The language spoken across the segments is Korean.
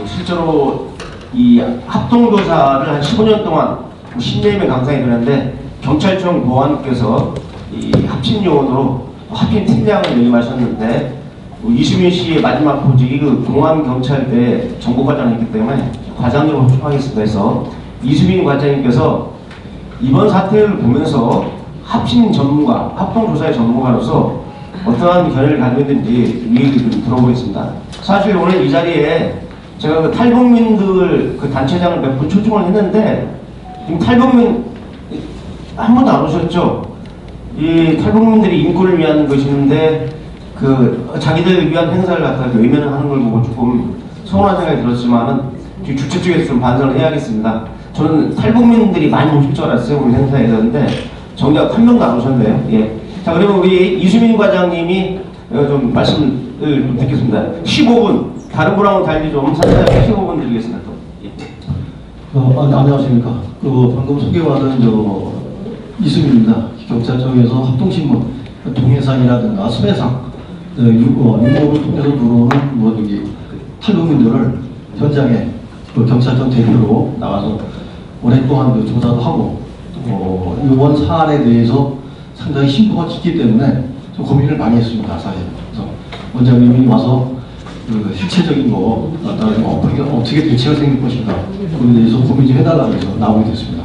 실제로 이 합동조사를 한 15년 동안 10여 명 강사에 되는데 경찰청 보안께서 이 합친 요원으로 합친 팀장을 역임하셨는데 이수민 씨의 마지막 보직이 그 공안경찰대 정보과장이기 때문에 과장님으로 초청하겠습니다 해서 이수민 과장님께서 이번 사태를 보면서 합친 전문가, 합동조사의 전문가로서 어떠한 견해를 가지고 있는지 이 얘기 좀 들어보겠습니다. 사실 오늘 이 자리에 제가 그 탈북민들 그 단체장을 몇 분 초청을 했는데 지금 탈북민 한 번도 안 오셨죠? 이 탈북민들이 인권을 위한 것인데 그 자기들 위한 행사를 갖다가 외면을 하는 걸 보고 조금 서운한 생각이 들었지만은 주최 쪽에서 좀 반성을 해야겠습니다. 저는 탈북민들이 많이 오실 줄 알았어요. 우리 행사에 있었는데 정작 한 명도 안 오셨네요. 예. 자, 그리고 우리 이수민 과장님이 좀 말씀을 좀 듣겠습니다. 15분, 다른 분하고는 달리 좀 상세하게 15분 드리겠습니다. 또. 예. 안녕하십니까. 방금 소개받은 이수민입니다. 경찰청에서 합동신문, 동해상이라든가 수해상, 유목을 통해서 들어오는 탈북민들을 현장에 경찰청 대표로 나가서 오랫동안 조사도 하고 이번 사안에 대해서 상당히 심도가 깊기 때문에 좀 고민을 많이 했습니다. 사실. 그래서 원장님이 와서 실체적인 거 어떻게 대책을 생길 것인가 그에 대해서 고민 좀 해달라고 해서 나오게 됐습니다.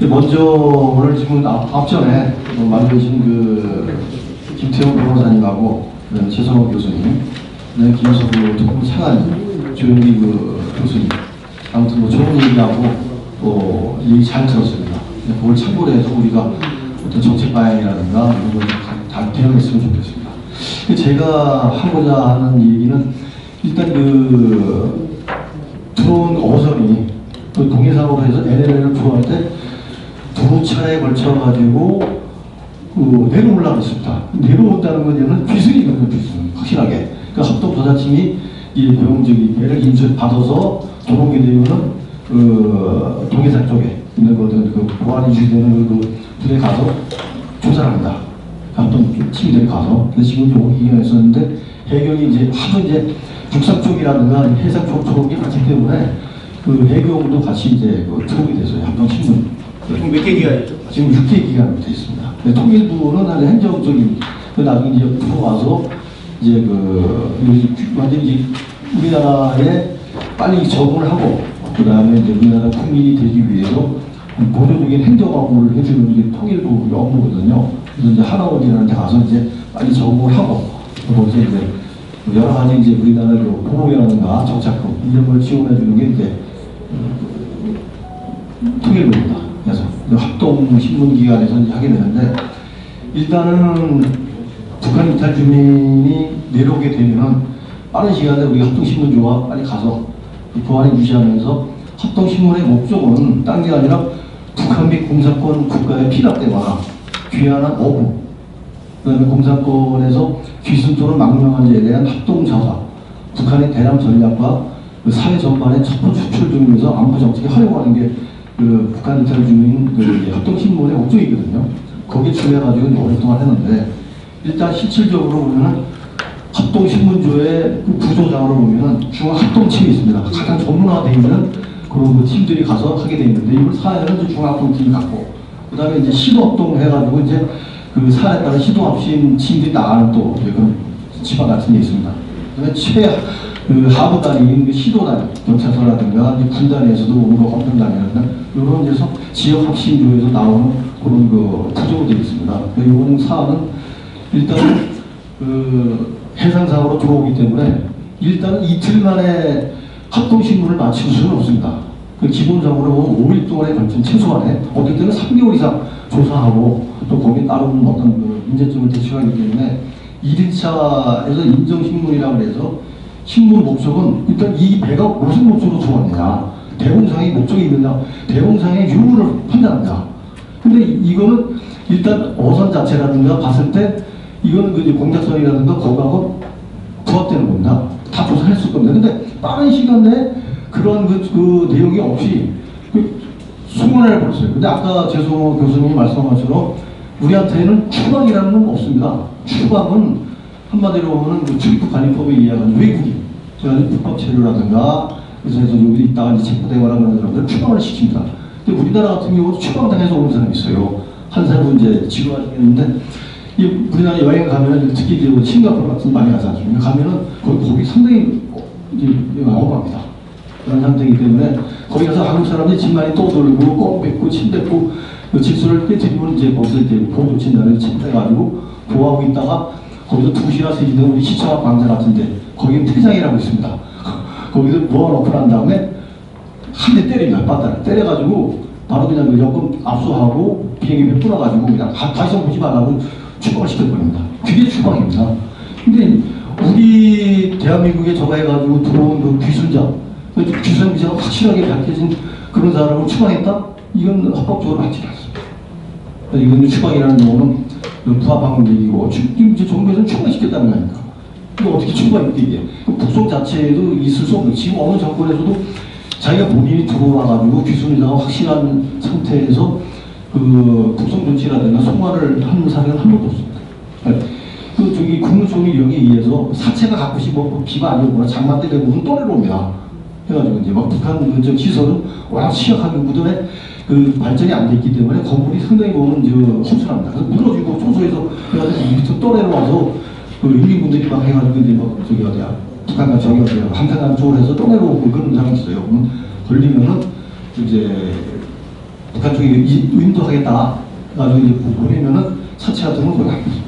먼저 오늘 지금 앞전에 만나신 김태형 변호사님하고 최선호 교수님, 김석우 특무 차관님, 조영기 교수님 아무튼 좋은 얘기하고 얘기 잘 들었습니다. 그걸 참고로 해서 우리가 어떤 정책 방향이라든가 이런 걸 다 대응했으면 좋겠습니다. 제가 하고자 하는 얘기는 일단 들어온 어선이 동해상으로 해서 LLL을 들어갈 때 두 차례에 걸쳐가지고 내려오려고 했습니다. 내려온다는 건 비승이거든요, 비승. 확실하게. 그러니까 합동조사팀이 배를 인수받아서 들어오게 되면은 동해상 쪽에 있는 거든 보안이 유지되는 부대에 가서 조사를 합니다. 합동팀들이 가서. 근데 지금 오기가 있었는데 해경이 하도 북상 쪽이라든가 해상 쪽이 많기 때문에 해경도 같이 들어오게 됐어요. 합동신문. 지금 몇 개 기간이죠? 지금 6개 기간으로 되어 있습니다. 통일부는 아주 행정적인 나중에 들어와서 완전히 우리나라에 빨리 적응을 하고 그다음에 우리나라 국민이 되기 위해서 보조적인 행정업무를 해주는 게 통일부 업무거든요. 그래서 하나원이라는 데 가서 빨리 적응을 하고 거기서 여러 가지 우리나라 보호라든가 정착금 이런 걸 지원해주는 게 통일부입니다. 그래서 합동신문기관에서 하게 되는데 일단은 북한 이탈 주민이 내려오게 되면은 빠른 시간에 우리 합동신문조가 빨리 가서 보안을 유지하면서 합동신문의 목적은 딴 게 아니라 북한 및 공산권 국가에 피납되거나 귀환한 어부 그다음에 공산권에서 귀순 또는 망명한 자에 대한 합동조사 북한의 대남 전략과 사회 전반의 첩보 추출 등에서 안보 정책에 활용하는 게 북한 이탈 주민 합동신문의 목적이거든요. 거기에 준해가지고 오랫동안 했는데 일단 실질적으로 보면은 합동신문조의 구조장으로 보면은 중앙합동팀이 있습니다. 가장 전문화되어 있는 그런 팀들이 가서 하게 되어 있는데 이걸 사회는 중앙합동팀이 갖고 그 다음에 시도합동 해가지고 사회에 따른 시도합심 팀들이 나가는 또 그런 지방 같은 게 있습니다. 그 하부단위인 시도단위, 경찰서라든가 군단위에서도 오고 헌병단위라든가 이런 데서 지역 합심조에서 나오는 그런 구조가 되어 있습니다. 이번 사안은 일단 해상사고로 들어오기 때문에 일단은 이틀 만에 합동신문을 마칠 수는 없습니다. 기본적으로 5일 동안에 걸친 최소한에 어떨 때는 3개월 이상 조사하고 또 거기에 따르는 어떤 문제점을 대처하기 때문에 1일차에서 인정신문이라고 해서 신문 목적은 일단 이 배가 무슨 목적으로 들어왔느냐, 대공상의 목적이 있느냐, 대공상의 유무를 판단합니다. 근데 이거는 일단 어선 자체라든가 봤을 때 이거는 공작선이라든가 거기하고 부합되는 겁니다. 다 조사했을 겁니다. 근데 빠른 시간 내에 그런 내용이 없이 소문을 해버렸어요. 근데 아까 최선호 교수님이 말씀한 것처럼 우리한테는 추방이라는 건 없습니다. 추방은 한마디로 보면 출입국 관리법에 의한 외국인, 그래서 불법 체류라든가 그래서 여기 있다가 이제 체포되거나 그런 사람들 추방을 시킵니다. 근데 우리나라 같은 경우도 추방당해서 오는 사람이 있어요. 한 사람은 이제 지루하시겠는데 이 우리나라 여행 가면은 특히 이제 싱가포르 같은 데 많이 가지 않습니까? 가면은 거기 상당히 이제 억울합니다. 그런 상태이기 때문에 거기 가서 한국 사람들이 집 많이 떠돌고 꽁 뱉고 침 뱉고 질서를 깨뜨리면 이제 거기서 이제 보도 진단을 침대가지고 보호하고 있다가 거기서 2시나 3시 되면 우리 시청 앞 광장 같은데 거기는 퇴장이라고 있습니다. 거기서 모아놓고 난 다음에 한 대 때립니다. 바다를 때려가지고 바로 그냥 그 여권 압수하고 비행기표 끊어가지고 그냥 다시 오지 말라고 추방을 시켜버립니다. 그게 추방입니다. 근데 우리 대한민국에 저거 해가지고 들어온 그 귀순자, 그 귀순자가 확실하게 밝혀진 그런 사람을 추방했다? 이건 합법적으로 맞지 않습니다. 이건 추방이라는 용어는 부합하는 얘기고 지금 이제 정부에서는 추방시켰다는 거 아닙니까? 이거 어떻게 추방이 이게? 북송 자체에도 있을 수 없는 지금 어느 정권에서도 자기가 본인이 들어와가지고 귀순자가 확실한 상태에서 그 북송 조치라든가 송환을 하는 사례는 한 번도 없습니다. 그 저기 국무총리령에 의해서 사체가 가끔씩 뭐 비가 아니오거나 장마 때 되면 또 내려옵니다. 해가지고 이제 막 북한 그 시설은 워낙 취약하게 무덤에 그 발전이 안 돼 있기 때문에 건물이 상당히 보면 허술합니다. 그래서 무너지고 초소에서 해가지고 밑으로 또 내려와서 그 인민군들이 막 해가지고 이제 막 저기 어디야 북한과 저기 어디야 한탄강 쪽으로 해서 또 내려오고 그런 상황이 있어요. 걸리면은 이제 북한 쪽이 인도하겠다 가지고 이제 보내면은 사체 같은 건 거의 안 됩니다.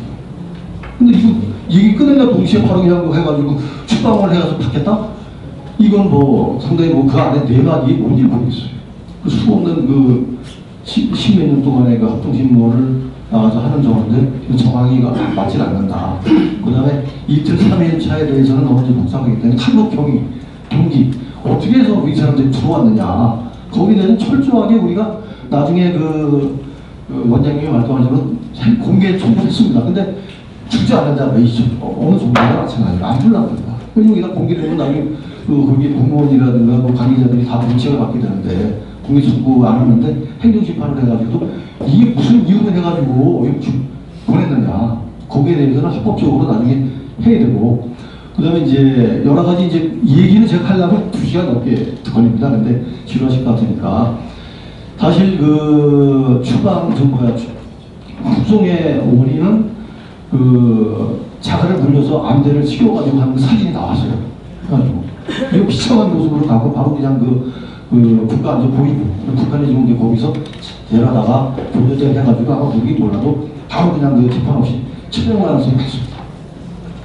근데 이거 얘기 끝내나 동시에 바로 그냥 해가지고 추방을 해가서 받겠다? 이건 뭐 상당히 뭐 그 안에 내막이 뭔지 모르겠어요. 그 수없는 그 십몇 년 동안의 그 합동신문을 나와서 하는 정원들 정황이가 맞질 않는다. 그 다음에 이틀 3일 차에 대해서는 어느 정도 복잡하기 때문에 탈북 동기 어떻게 해서 이 사람들이 들어왔느냐 거기에 대해서 철저하게 우리가 나중에 그 원장님이 말씀하시면 공개 청구했습니다. 근데 주지 않는 자가 있죠. 어느 정도가 마찬가지로 안 주려고 합니다. 여기가 공개되면 나중에 거기 공무원이라든가 뭐 관계자들이 다 문책을 받게 되는데 공개 청구 안 하는데 행정심판을 해가지고 이게 무슨 이유로 해가지고 보냈느냐 거기에 대해서는 합법적으로 나중에 해야 되고 그 다음에 이제 여러 가지 이제 얘기는 제가 하려면 2시간 넘게 걸립니다. 근데 지루하실 것 같으니까 사실 그 추방 북송의 원인은 그 자갈을 물려서 암대를 치워가지고 하는 사진이 나왔어요. 그래가지고 이거 비참한 모습으로 가고 바로 그냥 그 북한 이제 보이고 북한이 지금 이제 거기서 데려다가 교대를 해가지고 아마 모르기 몰라도 바로 그냥 그 재판 없이 처형을 하는 소리가 있습니다.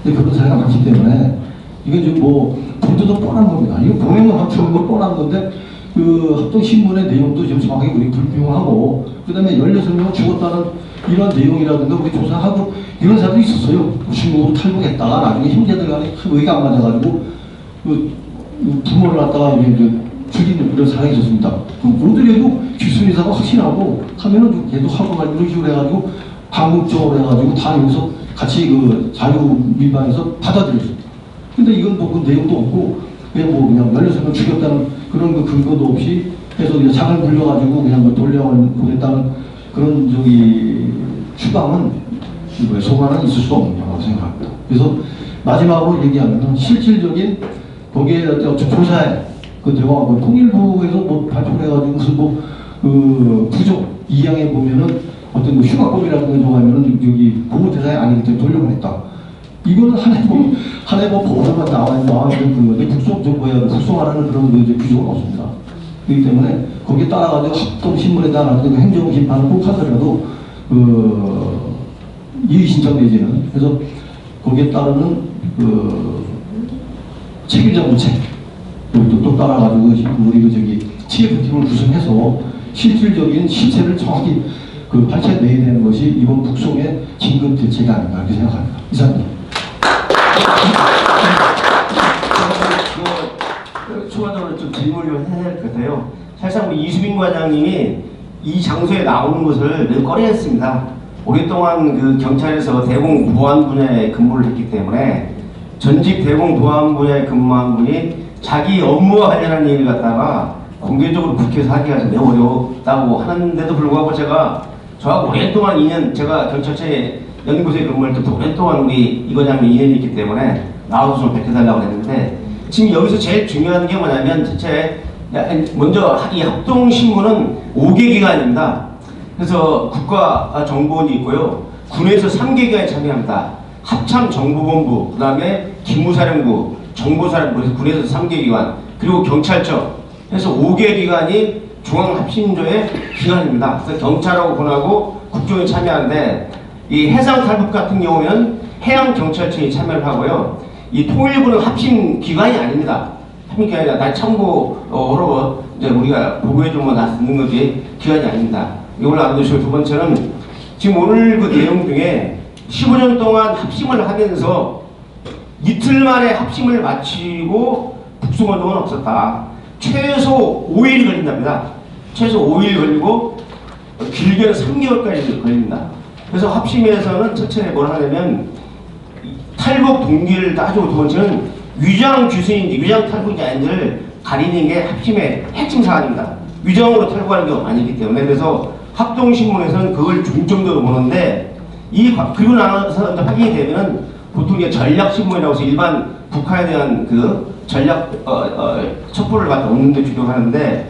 근데 그런 사례가 많기 때문에 이건 지금 뭐 본도도 뻔한 겁니다. 이거 보내면 합쳐는 거 뻔한 건데 그 합동신문의 내용도 지금 정확하게 우리 불평하고 그 다음에 16명은 죽었다는 이런 내용이라든가 우리 조사하고 이런 사람도 있었어요. 중국으로 탈북했다가 나중에 형제들 간에 의가 안 맞아가지고 그 부모를 갖다가 이제 죽이는 이런 사람이 있었습니다. 모두에도 귀순이사가 확신하고 하면은 계속 하고 막 이런 식으로 해가지고 방국적으로 해가지고 다 여기서 같이 그 자유민방에서 받아들였습니다. 근데 이건 뭐 그 내용도 없고 그냥 뭐 그냥 16명 죽였다는 그런 그 근거도 없이 해서 그냥 장을 물려가지고 그냥 뭐 돌려보냈다는 그런 저기 추방은 소관은 있을 수 없다고 생각합니다. 그래서 마지막으로 얘기하면 실질적인 거기에 조사에 그 대화하고 통일부에서 뭐 발표를 해가지고 무슨 뭐 그 부족 2항에 보면은 어떤 뭐 휴가법이라든가 정하면은 여기 보호 대상이 아니기 때문에 돌려보냈다. 이거는 한 해 뭐 보호만 나와있는 건데 북송하라는 그런 그 규정은 없습니다. 그렇기 때문에 거기에 따라가지고 합동신문에 따라가지고 행정심판을 꼭 하더라도 그 이의신청 내지는 그래서 거기에 따르는 그 책임자 문책 또 따라가지고 우리 그 저기 TF팀을 구성해서 실질적인 실체를 정확히 그 밝혀내야 되는 것이 이번 북송의 긴급 대책이 아닌가 이렇게 생각합니다. 이상입니다. 추가적으로 좀 질문을 해야 될 것 같아요. 사실상 우리 이수빈 과장님이 이 장소에 나오는 것을 매우 꺼려했습니다. 오랫동안 그 경찰에서 대공 보안 분야에 근무를 했기 때문에 전직 대공 보안 분야에 근무한 분이 자기 업무와 관련한 일을 갖다가 공개적으로 국회에서 하기가 매우 어렵다고 하는데도 불구하고 저하고 오랫동안 2년 제가 경찰청에 연구소에 근무할 때도 오랫동안 우리 이 과장님이 인연이 있기 때문에 나와서 좀 밝혀달라고 했는데 지금 여기서 제일 중요한 게 뭐냐면 첫째, 먼저 이 합동신문은 5개 기관입니다. 그래서 국가정보원이 있고요. 군에서 3개 기관이 참여합니다. 합참정보본부, 그 다음에 기무사령부, 정보사령부, 그래서 군에서 3개 기관, 그리고 경찰청 해서 5개 기관이 중앙합심조의 기관입니다. 그래서 경찰하고 군하고 국정이 참여하는데 이 해상탈북 같은 경우는 해양경찰청이 참여를 하고요. 이 통일부는 합심 기관이 아닙니다. 합심 기관이 아니라 다 참고로 이제 우리가 보고해주면 다 듣는 거지 기관이 아닙니다. 이걸 알아두시고 두 번째는 지금 오늘 그 내용 중에 15년 동안 합심을 하면서 이틀 만에 합심을 마치고 북송운동은 없었다. 최소 5일 걸린답니다. 최소 5일 걸리고 길게는 3개월까지 걸립니다. 그래서 합심에서는 첫째 뭘 하냐면 탈북 동기를 따지고 두 번째는 위장 귀순인지 위장 탈북인지 아닌지를 가리는 게 합심의 핵심 사안입니다. 위장으로 탈북하는 경우 아니기 때문에 그래서 합동신문에서는 그걸 중점적으로 보는데 그리고 나서 확인이 되면 보통 이제 전략신문이라고 해서 일반 북한에 대한 그 전략 첩보를 갖다 얻는 데 주력하는데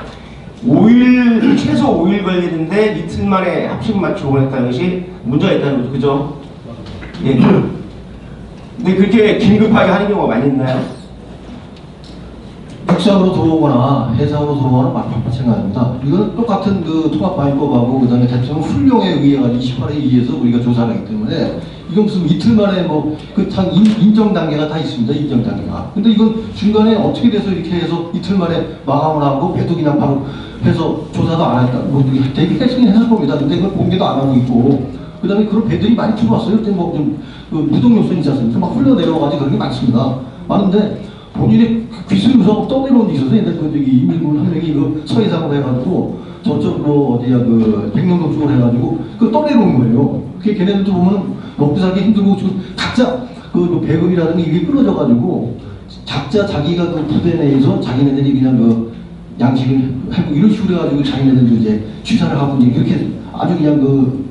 5일 최소 5일 걸리는데 이틀 만에 합심 맞추고 보냈다는 것이 문제가 있다는 거죠. 그죠? 예. 근데 그렇게 긴급하게 하는 경우가 많이 있나요? 육상으로 들어오거나 해상으로 들어오거나 마찬가지입니다. 이건 똑같은 그 통합방위법하고 그다음에 대통령 훈령에 의해 가지고 28에 의해서 우리가 조사를 하기 때문에 이건 무슨 이틀 만에 뭐 그 참 인정 단계가 다 있습니다. 인정 단계가. 근데 이건 중간에 어떻게 돼서 이렇게 해서 이틀 만에 마감을 하고 배도 그냥 바로 해서 조사도 안 했다. 뭐 되게 해석을 겁니다. 근데 이걸 공개도 안 하고 있고 그다음에 그런 배들이 많이 들어왔어요. 그때 뭐좀 그 무동요소는 있지 않습니까? 막 흘러 내려와가지고 그런 게 많습니다. 많은데 본인이 귀순유서 떠내려온 게 있어서 옛날 그 저기 이민군 한 명이 그 서해상으로 해가지고 저쪽으로 어디야 그 백령동 쪽으로 해가지고 그 떠내려온 거예요. 그게 걔네들도 보면 먹고 살기 힘들고 지금 각자 그 배급이라든가 이게 끊어져가지고 각자 자기가 그 부대 내에서 자기네들이 그냥 그 양식을 하고 이런 식으로 해가지고 자기네들도 이제 취사를 하고 이제 그렇게 아주 그냥 그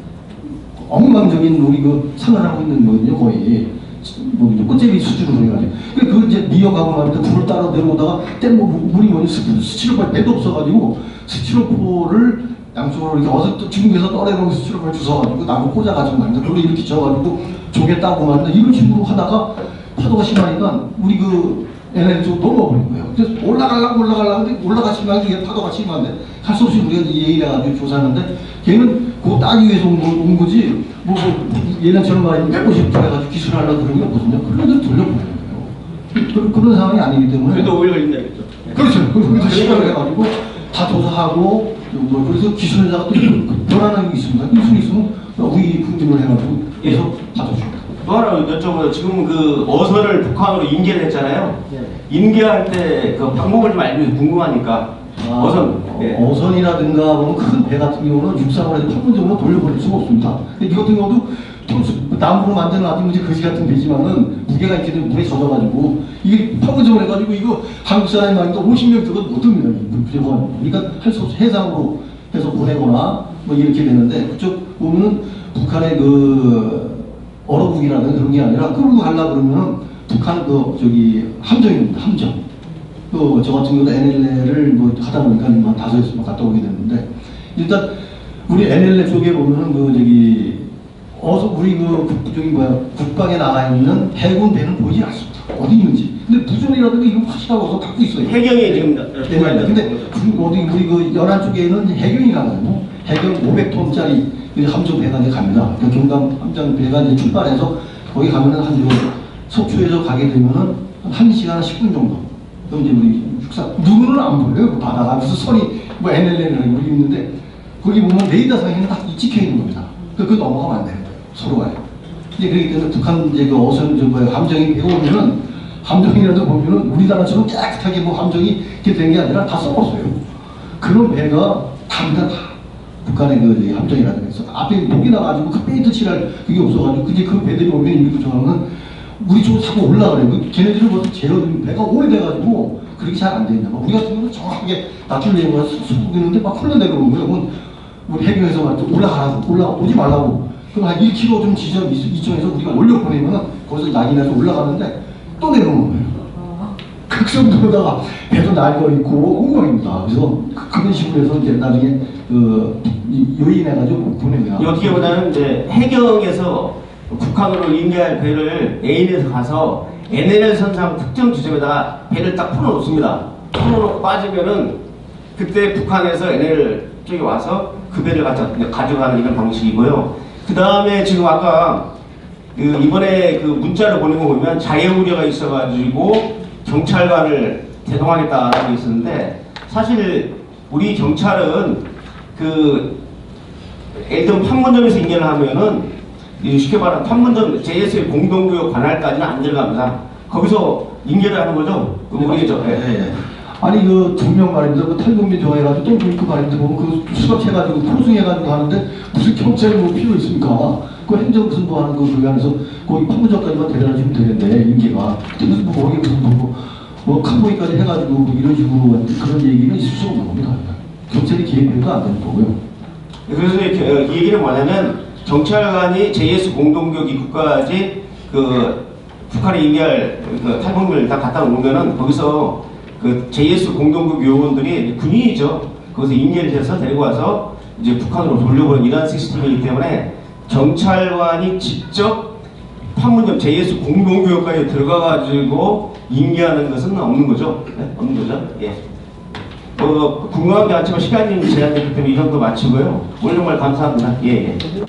엉망적인 우리 그 생활을 하고 있는 거거든요. 거의 뭐 꽃제비 수준으로 해가지고 그 이제 미역하고 말인데 불을 따라 내려오다가 땐뭐 물이 뭐니 스티로폴 배도 없어가지고 스티로폴을 양쪽으로 이렇게 어서 또 중국에서 떠내려온 스티로폴 주워가지고 나무 꽂아가지고 말인데 그걸 이렇게 져가지고 조개 따고 말인데 이런 식으로 하다가 파도가 심하니까 우리 그 NL 쪽으로 넘어버린 거예요. 그래서 올라가려고 근데 올라가시면 이게 파도가 심한데 할 수 없이 우리가 예의해가지고 조사하는데 걔는 그거 따기 위해서 온 거지 뭐 예전처럼 말이면 150 해가지고 기술하려고 그런 게 없거든요. 그런 데 돌려보내요. 그런 상황이 아니기 때문에 그래도 5일 걸린다겠죠. 그렇죠. 그래서 시간을 해가지고 다 조사하고 뭐 그래서 기술에다가 또 변화하는 게 있습니다. 기술이 있으면 우리 분석을 해가지고 계속 받아줍니다. 또 하나 여쭤보요. 지금 그 어선을 북한으로 인계를 했잖아요. 인계할 때 그 방법을 좀 알면 궁금하니까. 어선. 예. 어선이라든가 뭐 큰 배 같은 경우는 육상으로 해서 판문점으로 돌려보낼 수가 없습니다. 근데 이 같은 경우도 나무로 만드는 아주 이제 거지 같은 배지만은 무게가 있게 되면 물에 젖어가지고 이게 판문점을 해가지고 이거 한국 사람이 말이니까 50명 들어도 못 듭니다. 무조건. 그러니까 할 수 없이 해상으로 해서 보내거나 뭐 이렇게 되는데 그쪽 보면은 북한의 그 얼어붙기라는 그런 게 아니라 끌고 가려고 그러면 북한 그 저기 함정입니다. 함정. 또 저 같은 경우도 NLL을 뭐 하다 보니까 한 5-6번 갔다 오게 됐는데 일단 우리 NLL 쪽에 보면은 그 저기 우리 그 저기 국방에 나가 있는 해군 배는 보이지 않습니다. 어디 있는지. 근데 부전이라든가 이런 확실하고서 갖고 있어요. 해경이 지금 네, 근데 어디 우리 그 연안 쪽에는 해경이 가거든요. 해경 500톤짜리 함정 배가 이제 갑니다. 그 경감 함정 배가 이제 출발해서 거기 가면은 한 속초에서 가게 되면은 한 1시간 10분 정도. 그럼 이제 우리 육상 눈으로는 안 보여요. 그 바다가 무슨 선이 뭐 NLL이라는 거 있는데 거기 보면 레이더상에는 딱 찍혀 있는 겁니다. 그거 넘어가면 안 돼요. 서로가. 이제 그렇기 때문에 북한 이제 그 어선 함정이 배가 오면은 함정이라도 보면은 우리나라처럼 깨끗하게 뭐 함정이 이렇게 된 게 아니라 다 썩었어요. 그런 배가 갑니다 다. 북한의 그 함정이라는 게 있어. 앞에 목이 나가지고 그 페인트 칠할 그게 없어가지고 근데 그 배들이 오면 이렇게 정하면 우리 쪽으로 자꾸 올라가래요. 걔네들은 벌써 제어는 배가 오래돼가지고 그렇게 잘 안 되냐. 우리 같은 경우는 정확하게 낮출려고 쑥쑥이는데 막 흘러내려오는 거예요. 그럼 우리 해경에서 올라가라고, 올라오지 말라고. 그럼 한 1km 좀 지점 이쪽에서 우리가 올려보내면 거기서 낙인해서 올라가는데 또 내려오는 거예요. 흑성도로다가 배도 날고 있고 엉망입니다. 그래서 그런 식으로 해서 이제 나중에 요인해가지고 보냅니다. 어떻게 보자면 이제 해경에서 북한으로 인계할 배를 A인에서 가서 NLL 선상 특정 지점에다가 배를 딱 풀어놓습니다. 풀어놓고 빠지면은 그때 북한에서 NLL 쪽에 와서 그 배를 가져가는 이런 방식이고요. 그 다음에 지금 아까 이번에 그 문자를 보낸 거 보면 자해 우려가 있어가지고 경찰관을 대동하겠다라고 있었는데, 사실 우리 경찰은 예를 들면 판문점에서 인계를 하면은 쉽게 말하면 판문점 JS의 공동구역 관할까지는 안 들어갑니다. 거기서 인계를 하는 거죠. 우리죠. 네. 아니 그 분명 말입니다. 그 탈북민 좋아해가지고 또 그 말입니다. 보면 그 수락해가지고 포승해가지고 하는데 무슨 경찰이 뭐 필요 있습니까? 그 행정 무슨 뭐 하는 그 안에서 거기 판문점까지만 데려다주면 되는데 인계가 무슨 뭐 거기 무슨 뭐 캄보이까지 해가지고 뭐 이런 식으로 그런 얘기는 있을 수 없는 겁니다. 경찰이 개입해도 안 되는 거고요. 그래서 이 얘기는 뭐냐면 경찰관이 JS 공동구역 입구까지 북한에 인계할 탈북민을 다 갖다 놓으면은 거기서 JS 공동구역 요원들이 군인이죠. 거기서 인계를 해서 데리고 와서 이제 북한으로 돌려보는 이런 시스템이기 때문에 경찰관이 직접 판문점 JS 공동구역까지 들어가가지고 인계하는 것은 없는 거죠. 네? 없는 거죠. 예. 궁금한 게 많지만 시간이 제한됐기 때문에 이 정도 마치고요. 오늘 정말 감사합니다. 예. 예.